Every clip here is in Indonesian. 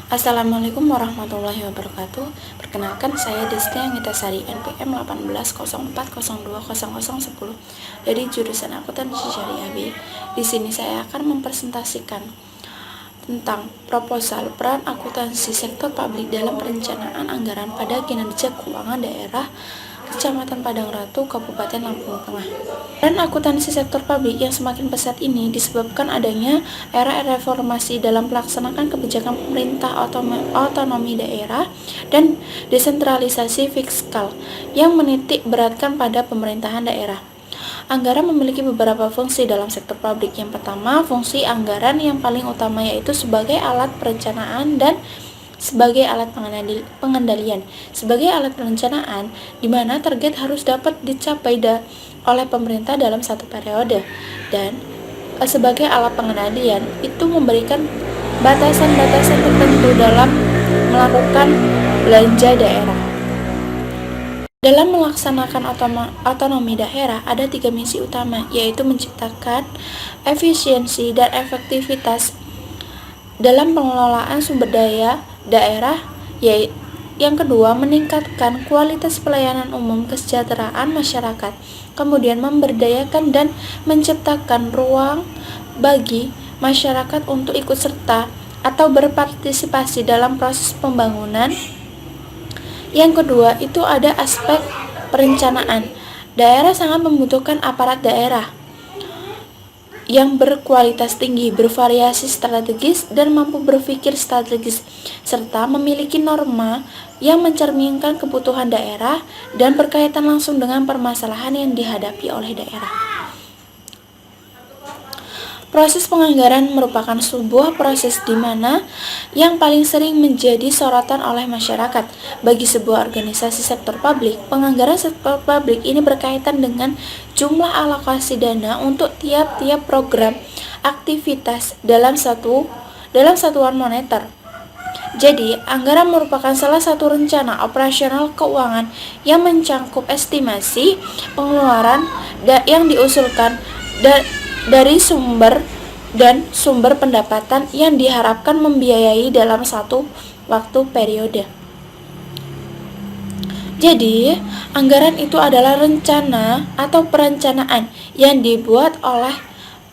Assalamualaikum warahmatullahi wabarakatuh. Perkenalkan, saya Desti Angitasari, NPM 1804020010 dari jurusan Akuntansi Syariah B. Di sini saya akan mempresentasikan tentang proposal peran akuntansi sektor publik dalam perencanaan anggaran pada kinerja keuangan daerah Kecamatan Padang Ratu, Kabupaten Lampung Tengah. Peran akuntansi sektor publik yang semakin pesat ini disebabkan adanya era reformasi dalam pelaksanaan kebijakan pemerintah otonomi daerah dan desentralisasi fiskal yang menitik beratkan pada pemerintahan daerah. Anggaran memiliki beberapa fungsi dalam sektor publik. Yang pertama, fungsi anggaran yang paling utama yaitu sebagai alat perencanaan dan sebagai alat pengendalian. Sebagai alat perencanaan, di mana target harus dapat dicapai oleh pemerintah dalam satu periode, dan sebagai alat pengendalian itu memberikan batasan-batasan tertentu dalam melakukan belanja daerah. Dalam melaksanakan otonomi daerah, ada 3 misi utama, yaitu menciptakan efisiensi dan efektivitas dalam pengelolaan sumber daya daerah, yang kedua, meningkatkan kualitas pelayanan umum kesejahteraan masyarakat, kemudian memberdayakan dan menciptakan ruang bagi masyarakat untuk ikut serta atau berpartisipasi dalam proses pembangunan. Yang kedua, itu ada aspek perencanaan. Daerah sangat membutuhkan aparat daerah yang berkualitas tinggi, bervariasi strategis, dan mampu berpikir strategis, serta memiliki norma yang mencerminkan kebutuhan daerah dan berkaitan langsung dengan permasalahan yang dihadapi oleh daerah. Proses penganggaran merupakan sebuah proses di mana yang paling sering menjadi sorotan oleh masyarakat. Bagi sebuah organisasi sektor publik, penganggaran sektor publik ini berkaitan dengan jumlah alokasi dana untuk tiap-tiap program aktivitas dalam satuan moneter. Jadi, anggaran merupakan salah satu rencana operasional keuangan yang mencakup estimasi pengeluaran yang diusulkan dari sumber pendapatan yang diharapkan membiayai dalam satu waktu periode. Jadi, anggaran itu adalah rencana atau perencanaan yang dibuat oleh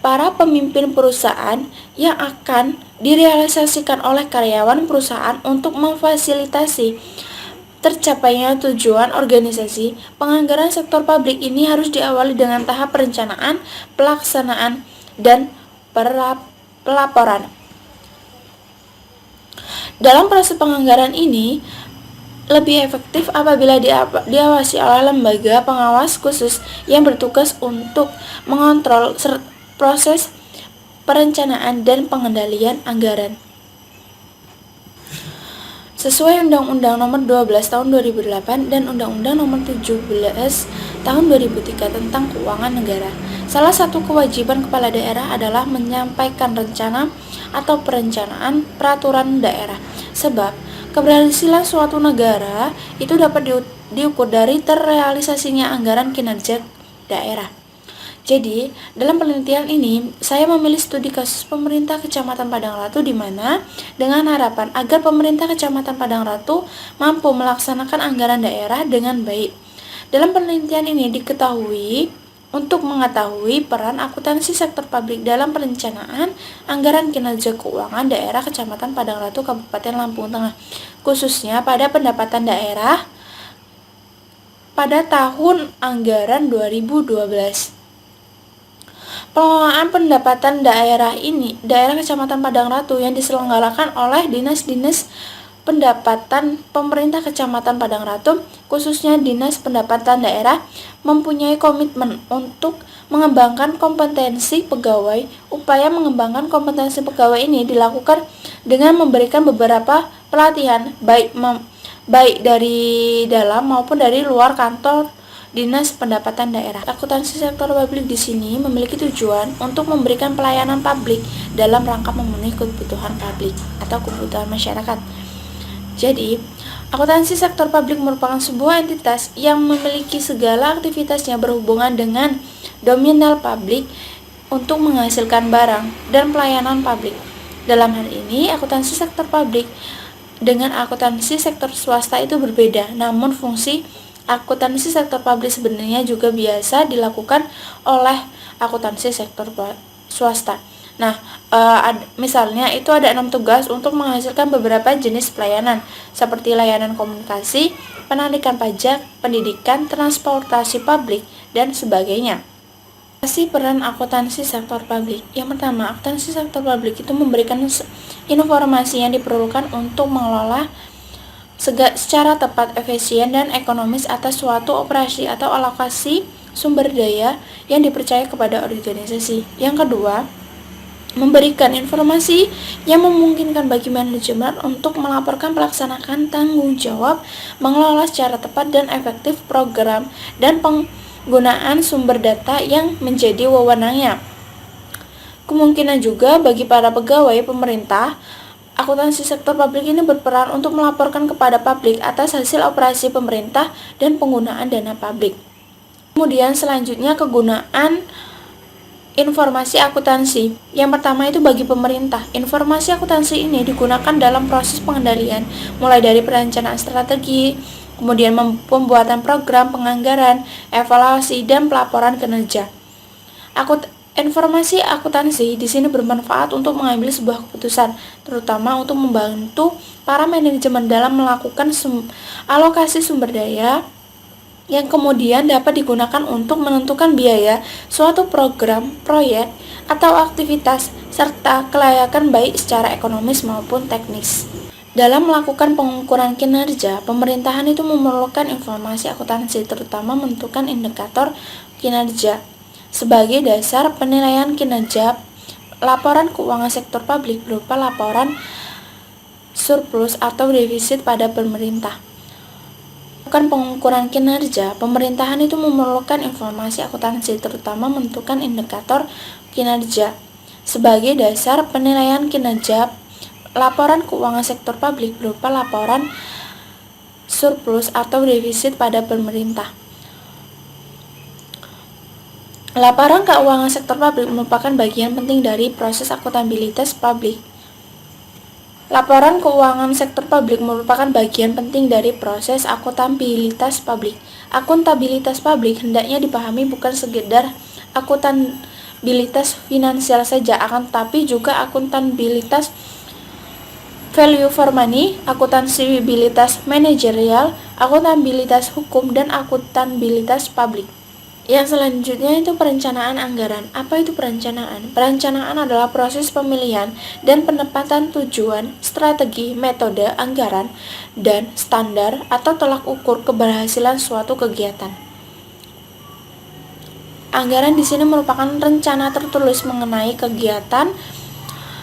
para pemimpin perusahaan yang akan direalisasikan oleh karyawan perusahaan untuk memfasilitasi tercapainya tujuan organisasi. Penganggaran sektor publik ini harus diawali dengan tahap perencanaan, pelaksanaan, dan pelaporan. Dalam proses penganggaran ini lebih efektif apabila diawasi oleh lembaga pengawas khusus yang bertugas untuk mengontrol proses perencanaan dan pengendalian anggaran. Sesuai Undang-Undang Nomor 12 Tahun 2008 dan Undang-Undang Nomor 17 Tahun 2003 tentang Keuangan Negara, salah satu kewajiban kepala daerah adalah menyampaikan rencana atau perencanaan peraturan daerah. Sebab keberhasilan suatu negara itu dapat diukur dari terrealisasinya anggaran kinerja daerah. Jadi, dalam penelitian ini, saya memilih studi kasus pemerintah Kecamatan Padang Ratu, di mana dengan harapan agar pemerintah Kecamatan Padang Ratu mampu melaksanakan anggaran daerah dengan baik. Dalam penelitian ini diketahui untuk mengetahui peran akuntansi sektor publik dalam perencanaan anggaran kinerja keuangan daerah Kecamatan Padang Ratu, Kabupaten Lampung Tengah, khususnya pada pendapatan daerah pada tahun anggaran 2012. Pengelolaan pendapatan daerah Kecamatan Padang Ratu yang diselenggarakan oleh Dinas Pendapatan Pemerintah Kecamatan Padang Ratu, khususnya Dinas Pendapatan Daerah, mempunyai komitmen untuk mengembangkan kompetensi pegawai. Upaya mengembangkan kompetensi pegawai ini dilakukan dengan memberikan beberapa pelatihan baik dari dalam maupun dari luar kantor Dinas Pendapatan Daerah. Akuntansi sektor publik di sini memiliki tujuan untuk memberikan pelayanan publik dalam rangka memenuhi kebutuhan publik atau kebutuhan masyarakat. Jadi, akuntansi sektor publik merupakan sebuah entitas yang memiliki segala aktivitasnya berhubungan dengan nominal publik untuk menghasilkan barang dan pelayanan publik. Dalam hal ini, akuntansi sektor publik dengan akuntansi sektor swasta itu berbeda, namun fungsi akuntansi sektor publik sebenarnya juga biasa dilakukan oleh akuntansi sektor swasta. Nah, misalnya itu ada 6 tugas untuk menghasilkan beberapa jenis pelayanan seperti layanan komunikasi, penarikan pajak, pendidikan, transportasi publik, dan sebagainya. Peran akuntansi sektor publik. Yang pertama, akuntansi sektor publik itu memberikan informasi yang diperlukan untuk mengelola secara tepat, efisien, dan ekonomis atas suatu operasi atau alokasi sumber daya yang dipercaya kepada organisasi. Yang kedua, memberikan informasi yang memungkinkan bagi manajemen untuk melaporkan pelaksanaan tanggung jawab, mengelola secara tepat dan efektif program dan penggunaan sumber data yang menjadi wewenangnya. Kemungkinan juga bagi para pegawai pemerintah, akuntansi sektor publik ini berperan untuk melaporkan kepada publik atas hasil operasi pemerintah dan penggunaan dana publik. Kemudian selanjutnya kegunaan informasi akuntansi. Yang pertama itu bagi pemerintah. Informasi akuntansi ini digunakan dalam proses pengendalian, mulai dari perencanaan strategi, kemudian pembuatan program, penganggaran, evaluasi, dan pelaporan kinerja. Informasi akuntansi di sini bermanfaat untuk mengambil sebuah keputusan, terutama untuk membantu para manajemen dalam melakukan alokasi sumber daya yang kemudian dapat digunakan untuk menentukan biaya suatu program, proyek, atau aktivitas, serta kelayakan baik secara ekonomis maupun teknis. Dalam melakukan pengukuran kinerja, pemerintahan itu memerlukan informasi akuntansi, terutama menentukan indikator kinerja. Sebagai dasar penilaian kinerja, laporan keuangan sektor publik berupa laporan surplus atau defisit pada pemerintah. Bukan pengukuran kinerja, pemerintahan itu memerlukan informasi akuntansi, terutama menentukan indikator kinerja. Sebagai dasar penilaian kinerja, laporan keuangan sektor publik berupa laporan surplus atau defisit pada pemerintah. Laporan keuangan sektor publik merupakan bagian penting dari proses akuntabilitas publik. Laporan keuangan sektor publik merupakan bagian penting dari proses akuntabilitas publik. Akuntabilitas publik hendaknya dipahami bukan sekedar akuntabilitas finansial saja, akan tetapi juga akuntabilitas value for money, akuntabilitas manajerial, akuntabilitas hukum, dan akuntabilitas publik. Yang selanjutnya itu perencanaan anggaran. Apa itu perencanaan? Perencanaan adalah proses pemilihan dan penempatan tujuan, strategi, metode, anggaran, dan standar atau tolak ukur keberhasilan suatu kegiatan. Anggaran di sini merupakan rencana tertulis mengenai kegiatan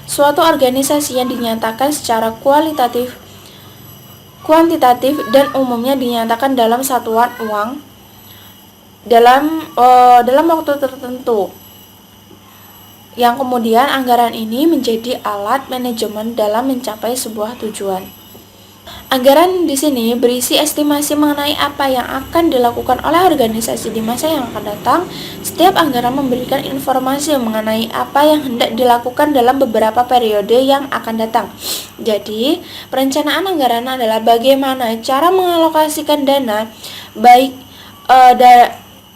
suatu organisasi yang dinyatakan secara kuantitatif dan umumnya dinyatakan dalam satuan uang dalam waktu tertentu, yang kemudian anggaran ini menjadi alat manajemen dalam mencapai sebuah tujuan. Anggaran di sini berisi estimasi mengenai apa yang akan dilakukan oleh organisasi di masa yang akan datang. Setiap anggaran memberikan informasi mengenai apa yang hendak dilakukan dalam beberapa periode yang akan datang. Jadi, perencanaan anggaran adalah bagaimana cara mengalokasikan dana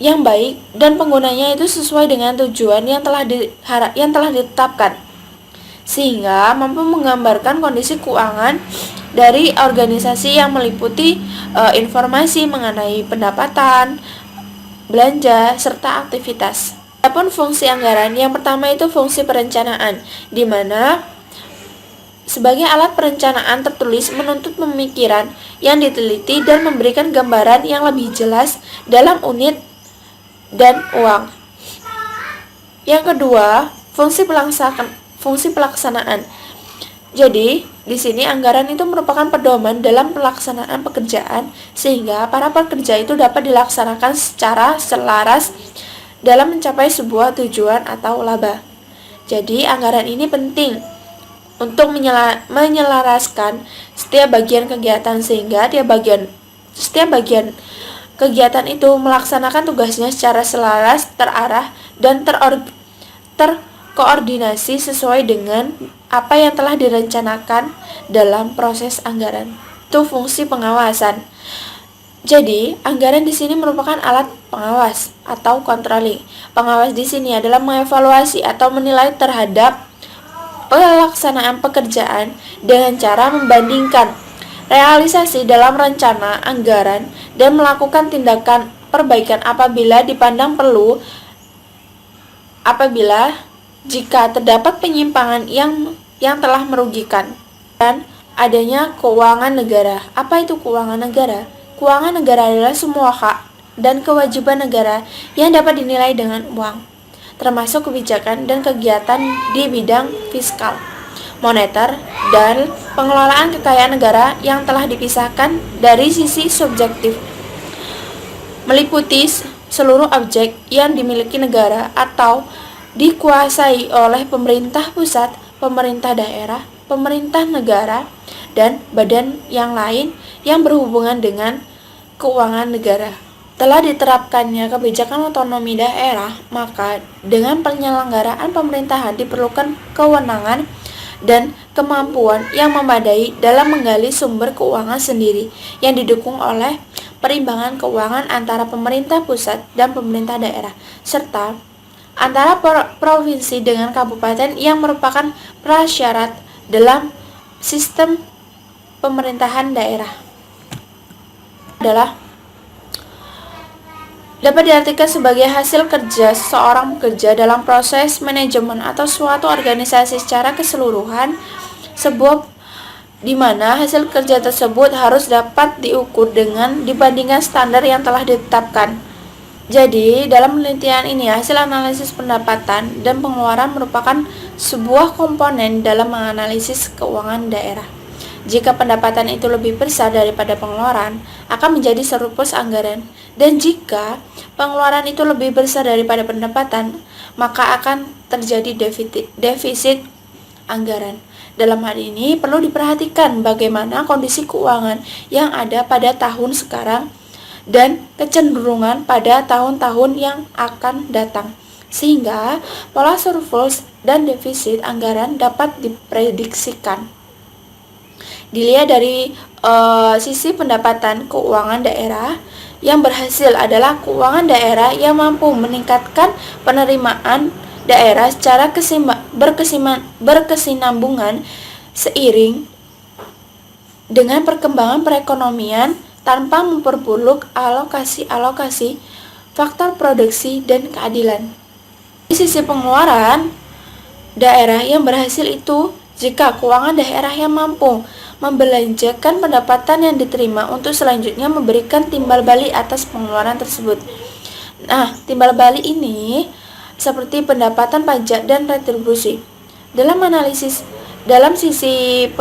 yang baik dan penggunanya itu sesuai dengan tujuan yang telah ditetapkan, sehingga mampu menggambarkan kondisi keuangan dari organisasi yang meliputi informasi mengenai pendapatan, belanja, serta aktivitas. Adapun fungsi anggaran, yang pertama itu fungsi perencanaan, di mana sebagai alat perencanaan tertulis menuntut pemikiran yang diteliti dan memberikan gambaran yang lebih jelas dalam unit dan uang. Yang kedua, fungsi pelaksanaan. Jadi, di sini anggaran itu merupakan pedoman dalam pelaksanaan pekerjaan, sehingga para pekerja itu dapat dilaksanakan secara selaras dalam mencapai sebuah tujuan atau laba. Jadi, anggaran ini penting untuk menyelaraskan setiap bagian kegiatan, sehingga setiap bagian kegiatan itu melaksanakan tugasnya secara selaras, terarah, dan koordinasi sesuai dengan apa yang telah direncanakan dalam proses anggaran. Itu fungsi pengawasan. Jadi, anggaran di sini merupakan alat pengawas atau controlling. Pengawas di sini adalah mengevaluasi atau menilai terhadap pelaksanaan pekerjaan dengan cara membandingkan realisasi dalam rencana anggaran dan melakukan tindakan perbaikan apabila dipandang perlu, apabila jika terdapat penyimpangan yang telah merugikan. Dan adanya keuangan negara. Apa itu keuangan negara? Keuangan negara adalah semua hak dan kewajiban negara yang dapat dinilai dengan uang, termasuk kebijakan dan kegiatan di bidang fiskal, moneter, dan pengelolaan kekayaan negara yang telah dipisahkan dari sisi subjektif, meliputi seluruh objek yang dimiliki negara atau dikuasai oleh pemerintah pusat, pemerintah daerah, pemerintah negara, dan badan yang lain yang berhubungan dengan keuangan negara. Telah diterapkannya kebijakan otonomi daerah, maka dengan penyelenggaraan pemerintahan diperlukan kewenangan dan kemampuan yang memadai dalam menggali sumber keuangan sendiri yang didukung oleh perimbangan keuangan antara pemerintah pusat dan pemerintah daerah, serta antara provinsi dengan kabupaten yang merupakan prasyarat dalam sistem pemerintahan daerah. Adalah dapat diartikan sebagai hasil kerja seorang pekerja dalam proses manajemen atau suatu organisasi secara keseluruhan, sebuah di mana hasil kerja tersebut harus dapat diukur dengan dibandingkan standar yang telah ditetapkan. Jadi, dalam penelitian ini, hasil analisis pendapatan dan pengeluaran merupakan sebuah komponen dalam menganalisis keuangan daerah. Jika pendapatan itu lebih besar daripada pengeluaran, akan menjadi surplus anggaran. Dan jika pengeluaran itu lebih besar daripada pendapatan, maka akan terjadi defisit anggaran. Dalam hal ini, perlu diperhatikan bagaimana kondisi keuangan yang ada pada tahun sekarang dan kecenderungan pada tahun-tahun yang akan datang, sehingga pola surplus dan defisit anggaran dapat diprediksikan. Dilihat dari sisi pendapatan keuangan daerah, yang berhasil adalah keuangan daerah yang mampu meningkatkan penerimaan daerah secara berkesinambungan seiring dengan perkembangan perekonomian tanpa memperburuk alokasi faktor produksi dan keadilan. Di sisi pengeluaran, daerah yang berhasil itu jika keuangan daerah yang mampu membelanjakan pendapatan yang diterima untuk selanjutnya memberikan timbal balik atas pengeluaran tersebut. Nah, timbal balik ini seperti pendapatan pajak dan retribusi. Dalam sisi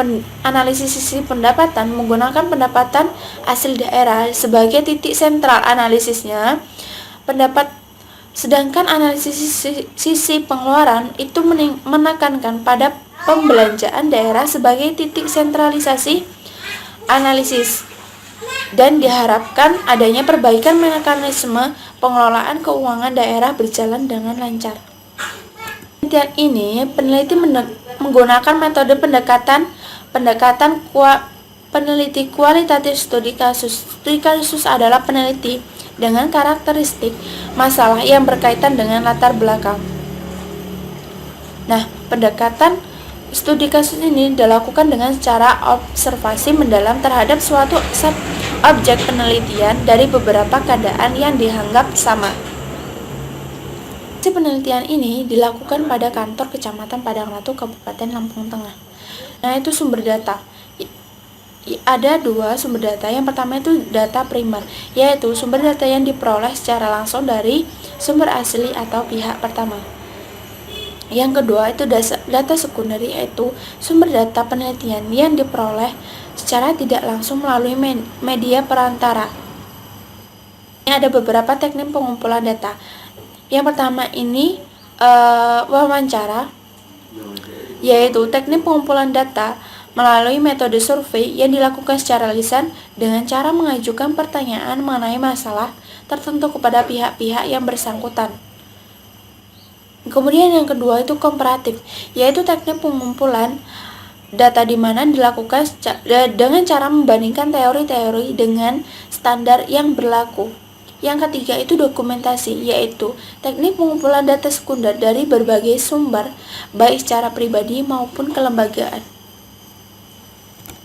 pendapatan, menggunakan pendapatan asli daerah sebagai titik sentral analisisnya, sedangkan analisis sisi pengeluaran itu menekankan pada pembelanjaan daerah sebagai titik sentralisasi analisis, dan diharapkan adanya perbaikan mekanisme pengelolaan keuangan daerah berjalan dengan lancar. Penelitian ini, peneliti menggunakan metode peneliti kualitatif studi kasus. Studi kasus adalah peneliti dengan karakteristik masalah yang berkaitan dengan latar belakang. Nah, pendekatan studi kasus ini dilakukan dengan cara observasi mendalam terhadap suatu objek penelitian dari beberapa keadaan yang dianggap sama. Penelitian ini dilakukan pada kantor Kecamatan Padang Ratu, Kabupaten Lampung Tengah. Nah, itu sumber data. Ada dua sumber data. Yang pertama itu data primer, yaitu sumber data yang diperoleh secara langsung dari sumber asli atau pihak pertama. Yang kedua itu data sekunder, yaitu sumber data penelitian yang diperoleh secara tidak langsung melalui media perantara. Ini ada beberapa teknik pengumpulan data. Yang pertama ini wawancara, yaitu teknik pengumpulan data melalui metode survei yang dilakukan secara lisan dengan cara mengajukan pertanyaan mengenai masalah tertentu kepada pihak-pihak yang bersangkutan. Kemudian yang kedua itu komparatif, yaitu teknik pengumpulan data di mana dilakukan dengan cara membandingkan teori-teori dengan standar yang berlaku. Yang ketiga itu dokumentasi, yaitu teknik pengumpulan data sekunder dari berbagai sumber, baik secara pribadi maupun kelembagaan.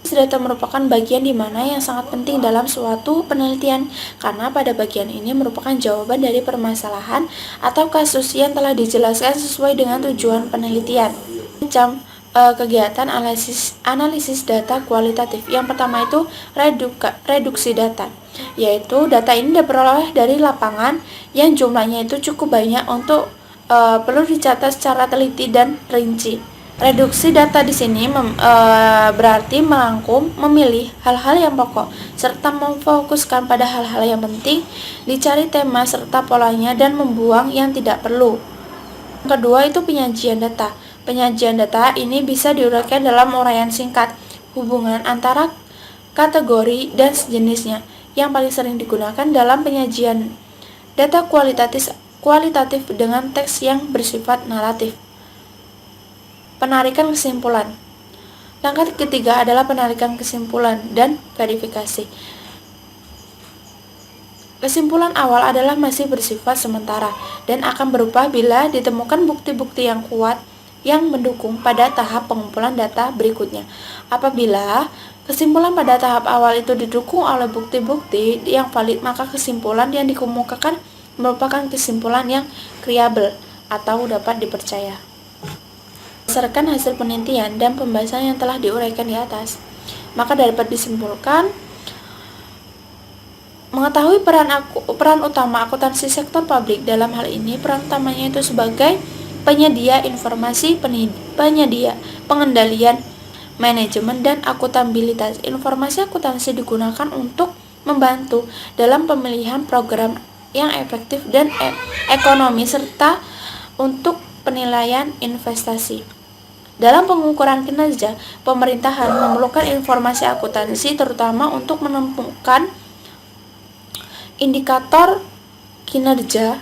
Data merupakan bagian di mana yang sangat penting dalam suatu penelitian, karena pada bagian ini merupakan jawaban dari permasalahan atau kasus yang telah dijelaskan sesuai dengan tujuan penelitian. Macam kegiatan analisis data kualitatif. Yang pertama itu reduksi data, yaitu data ini diperoleh dari lapangan yang jumlahnya itu cukup banyak untuk perlu dicatat secara teliti dan rinci. Reduksi data di sini berarti merangkum, memilih hal-hal yang pokok, serta memfokuskan pada hal-hal yang penting, dicari tema serta polanya, dan membuang yang tidak perlu. Yang kedua itu penyajian data. Penyajian data ini bisa diuraikan dalam uraian singkat, hubungan antara kategori dan sejenisnya, yang paling sering digunakan dalam penyajian data kualitatif dengan teks yang bersifat naratif. Penarikan kesimpulan. Langkah ketiga adalah penarikan kesimpulan dan verifikasi. Kesimpulan awal adalah masih bersifat sementara dan akan berubah bila ditemukan bukti-bukti yang kuat yang mendukung pada tahap pengumpulan data berikutnya. Apabila kesimpulan pada tahap awal itu didukung oleh bukti-bukti yang valid, maka kesimpulan yang dikemukakan merupakan kesimpulan yang reliable atau dapat dipercaya. Berdasarkan hasil penelitian dan pembahasan yang telah diuraikan di atas, maka dapat disimpulkan mengetahui peran utama akuntansi sektor publik. Dalam hal ini, peran utamanya itu sebagai penyedia informasi, penyedia pengendalian, manajemen, dan akuntabilitas. Informasi akuntansi digunakan untuk membantu dalam pemilihan program yang efektif dan ekonomi, serta untuk penilaian investasi. Dalam pengukuran kinerja, pemerintahan memerlukan informasi akuntansi terutama untuk menemukan indikator kinerja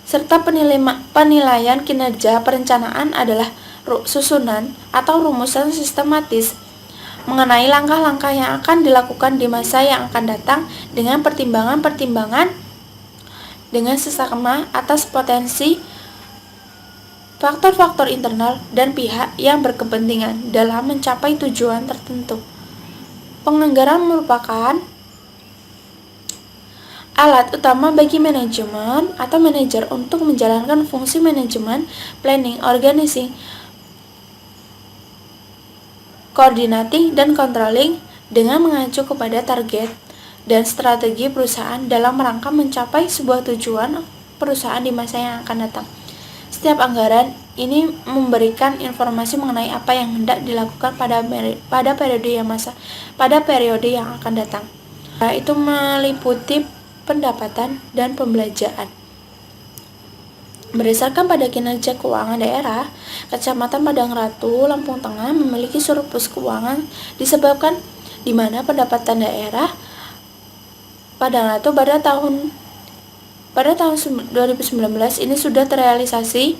serta penilaian kinerja. Perencanaan adalah susunan atau rumusan sistematis mengenai langkah-langkah yang akan dilakukan di masa yang akan datang dengan pertimbangan-pertimbangan dengan seksama atas potensi, faktor-faktor internal, dan pihak yang berkepentingan dalam mencapai tujuan tertentu. Penganggaran merupakan alat utama bagi manajemen atau manajer untuk menjalankan fungsi manajemen, planning, organizing, coordinating, dan controlling dengan mengacu kepada target dan strategi perusahaan dalam rangka mencapai sebuah tujuan perusahaan di masa yang akan datang. Setiap anggaran ini memberikan informasi mengenai apa yang hendak dilakukan pada periode yang akan datang. Itu meliputi pendapatan dan pembelanjaan. Berdasarkan pada kinerja keuangan daerah, Kecamatan Padang Ratu, Lampung Tengah memiliki surplus keuangan disebabkan di mana pendapatan daerah Padang Ratu pada tahun 2019 ini sudah terrealisasi,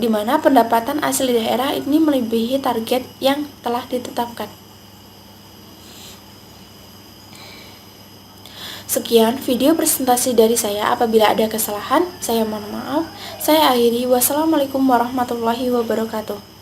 di mana pendapatan asli daerah ini melebihi target yang telah ditetapkan. Sekian video presentasi dari saya. Apabila ada kesalahan, saya mohon maaf. Saya akhiri. Wassalamualaikum warahmatullahi wabarakatuh.